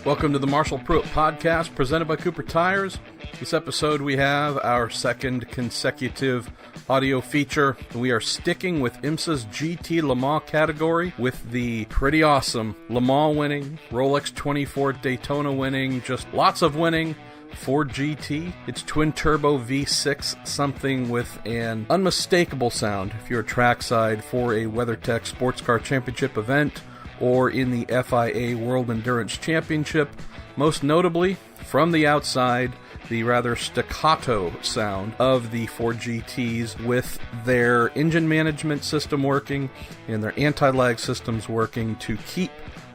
Welcome to the Marshall Pruitt Podcast, presented by Cooper Tires. This episode we have our second consecutive audio feature. We are sticking with IMSA's GT Le Mans category with the pretty awesome Le Mans winning, Rolex 24 Daytona winning, just lots of winning Ford GT. It's twin-turbo V6, something with an unmistakable sound if you're a trackside for a WeatherTech SportsCar Championship event or in the FIA World Endurance Championship. Most notably, from the outside, the rather staccato sound of the Ford GTs with their engine management system working and their anti-lag systems working to keep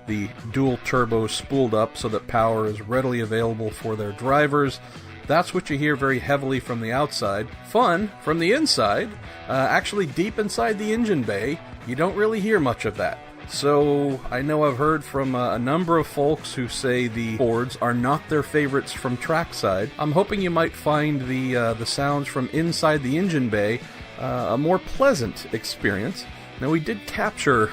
the dual turbos spooled up so that power is readily available for their drivers. That's what you hear very heavily from the outside. Fun from the inside, actually deep inside the engine bay, you don't really hear much of that. So I know I've heard from a number of folks who say the Fords are not their favorites from trackside. I'm hoping you might find the sounds from inside the engine bay a more pleasant experience. Now, we did capture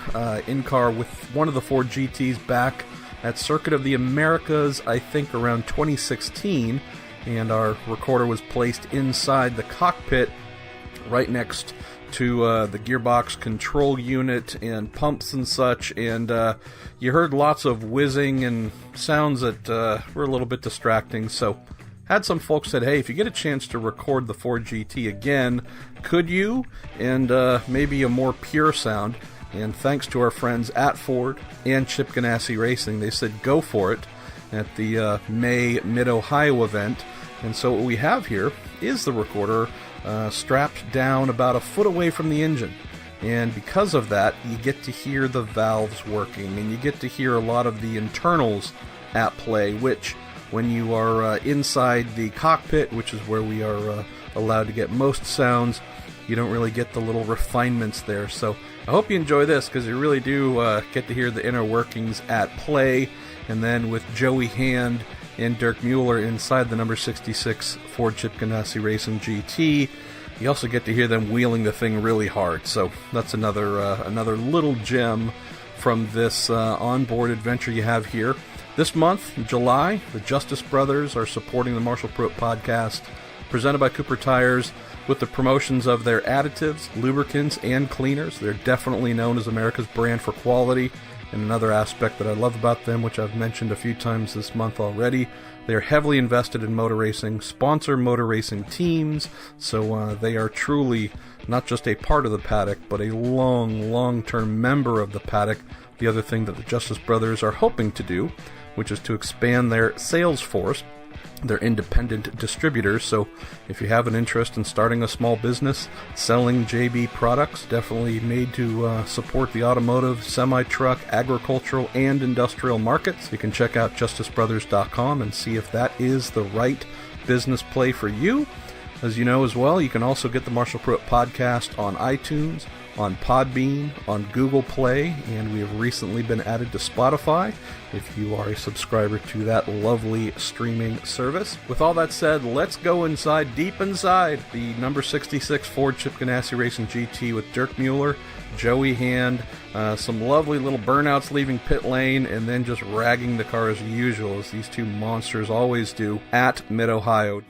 in-car with one of the Ford GTs back at Circuit of the Americas, I think around 2016, and our recorder was placed inside the cockpit right next to the gearbox control unit and pumps and such, and you heard lots of whizzing and sounds that were a little bit distracting. So had some folks said, hey, if you get a chance to record the Ford GT again, could you? And maybe a more pure sound. And thanks to our friends at Ford and Chip Ganassi Racing, they said go for it at the May Mid-Ohio event. And so what we have here is the recorder strapped down about a foot away from the engine. And because of that, you get to hear the valves working, and you get to hear a lot of the internals at play, which when you are inside the cockpit, which is where we are allowed to get most sounds, you don't really get the little refinements there. So I hope you enjoy this, because you really do get to hear the inner workings at play. And then with Joey Hand and Dirk Muller inside the number 66 Ford Chip Ganassi Racing GT, you also get to hear them wheeling the thing really hard. So that's another little gem from this onboard adventure you have here. This month, July, the Justice Brothers are supporting the Marshall Pruitt Podcast, presented by Cooper Tires, with the promotions of their additives, lubricants, and cleaners. They're definitely known as America's brand for quality. And another aspect that I love about them, which I've mentioned a few times this month already, they're heavily invested in motor racing, sponsor motor racing teams, so they are truly not just a part of the paddock, but a long-term member of the paddock. The other thing that the Justice Brothers are hoping to do, which is to expand their sales force. They're independent distributors, so if you have an interest in starting a small business selling JB products, definitely made to support the automotive, semi-truck, agricultural, and industrial markets, you can check out justicebrothers.com and see if that is the right business play for you. As you know as well, you can also get the Marshall Pruitt Podcast on iTunes, on Podbean, on Google Play, and we have recently been added to Spotify if you are a subscriber to that lovely streaming service. With all that said, let's go inside, deep inside, the number 66 Ford Chip Ganassi Racing GT with Dirk Muller, Joey Hand, some lovely little burnouts leaving pit lane, and then just ragging the car as usual, as these two monsters always do, at Mid-Ohio.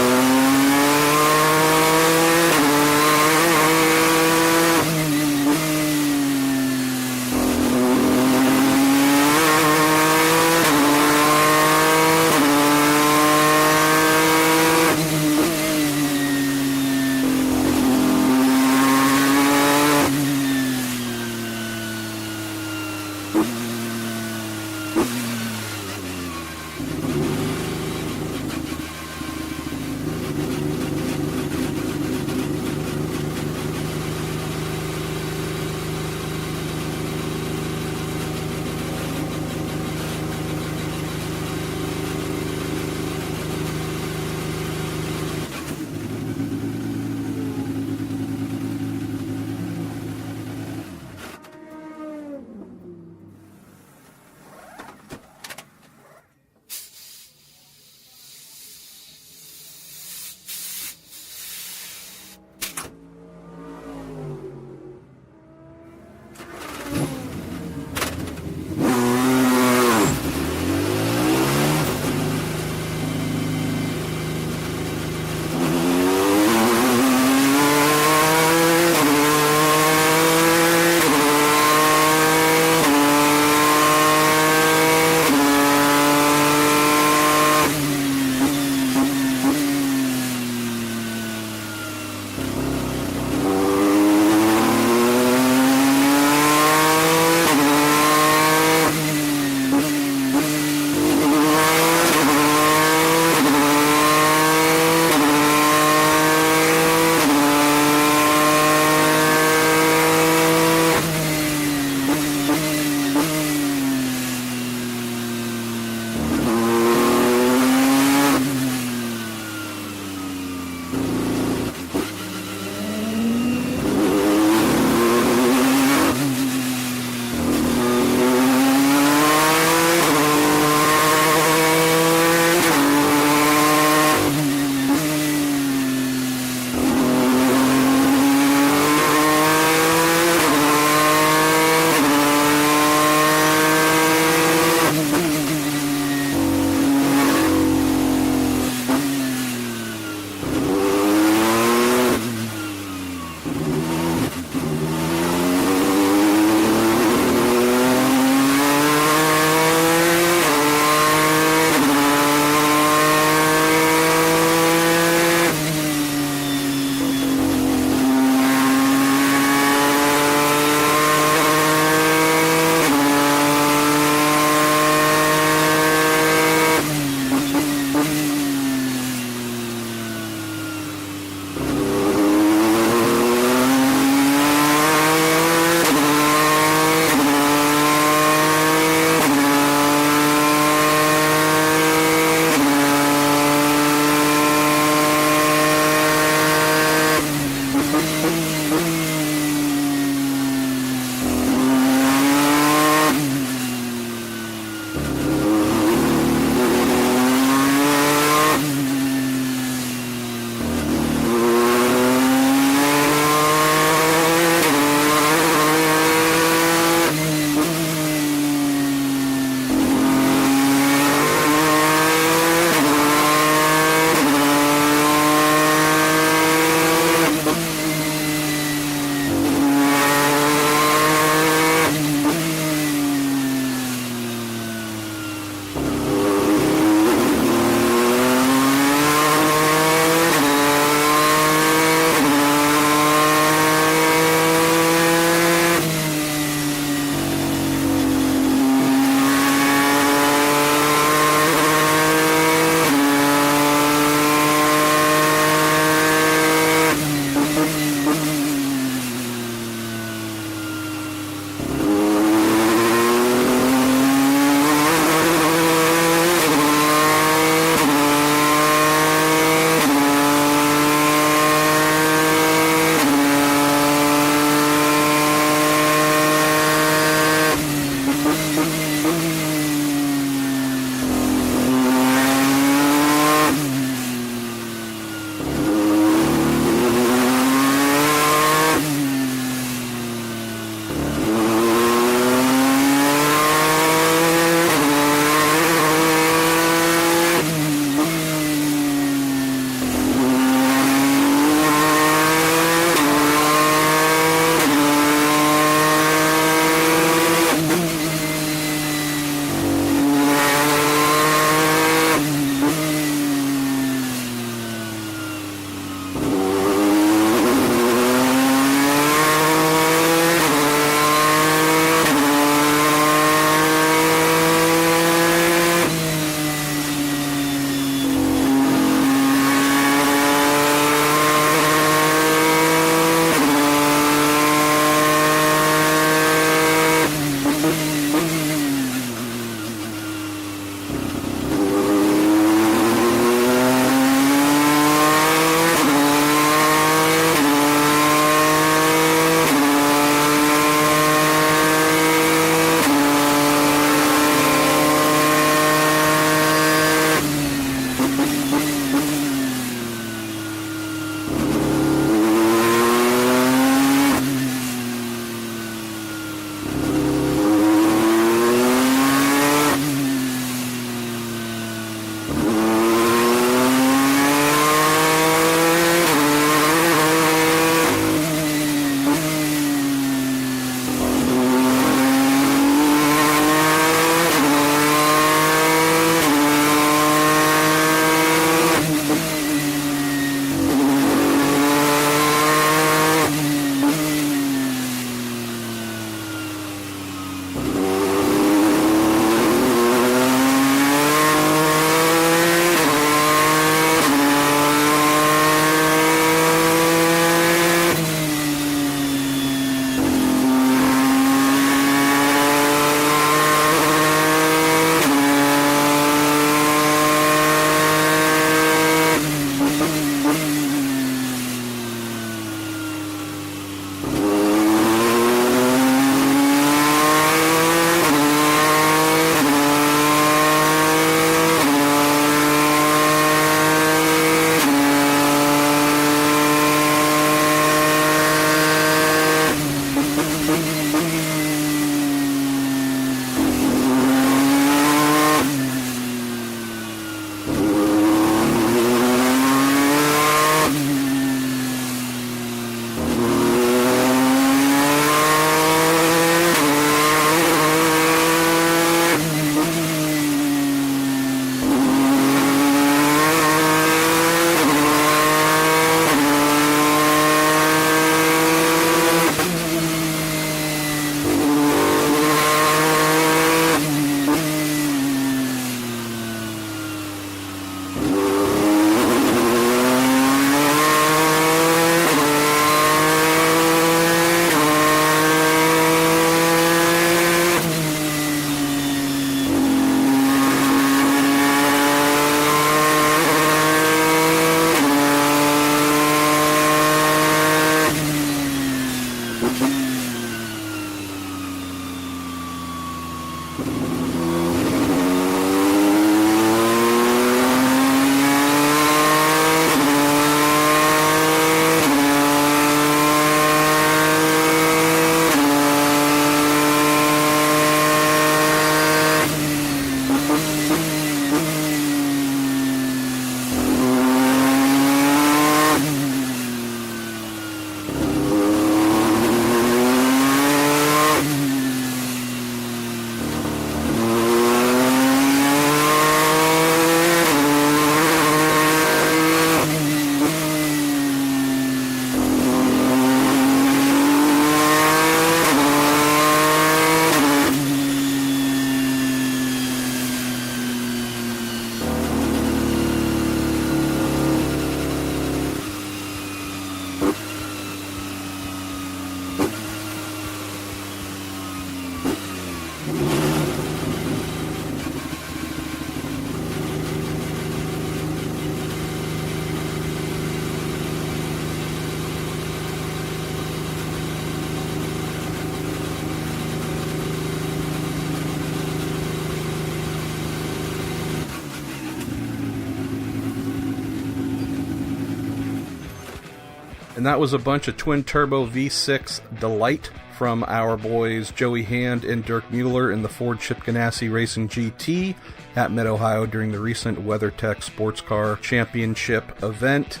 And that was a bunch of twin-turbo V6 delight from our boys Joey Hand and Dirk Muller in the Ford-shipped Ganassi Racing GT at Mid-Ohio during the recent WeatherTech SportsCar Championship event.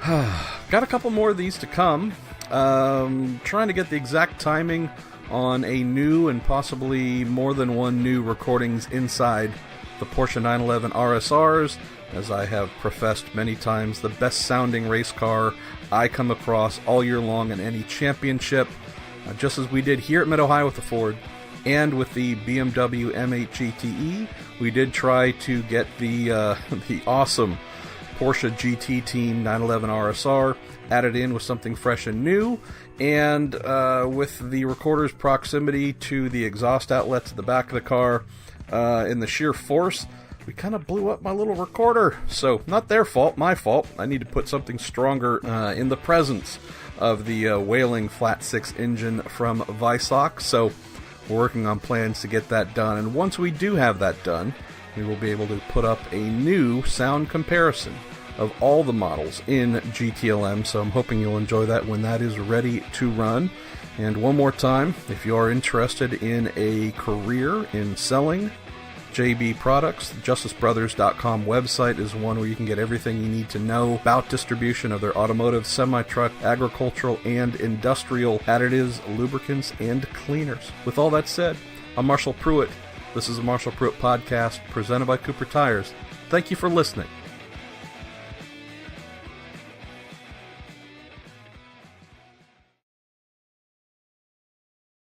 Got a couple more of these to come. Trying to get the exact timing on a new and possibly more than one new recordings inside the Porsche 911 RSRs. As I have professed many times, the best sounding race car I come across all year long in any championship, just as we did here at Mid-Ohio with the Ford and with the BMW M8 GTE. We did try to get the awesome Porsche GT Team 911 RSR added in with something fresh and new, and with the recorder's proximity to the exhaust outlets at the back of the car, in the sheer force, we kind of blew up my little recorder. So, not their fault, my fault. I need to put something stronger in the presence of the wailing flat 6 engine from Weissach. So, we're working on plans to get that done. And once we do have that done, we will be able to put up a new sound comparison of all the models in GTLM. So, I'm hoping you'll enjoy that when that is ready to run. And one more time, if you are interested in a career in selling JB products, the justicebrothers.com website is one where you can get everything you need to know about distribution of their automotive, semi-truck, agricultural, and industrial additives, lubricants, and cleaners. With all that said, I'm Marshall Pruitt. This is a Marshall Pruitt podcast presented by Cooper Tires. Thank you for listening.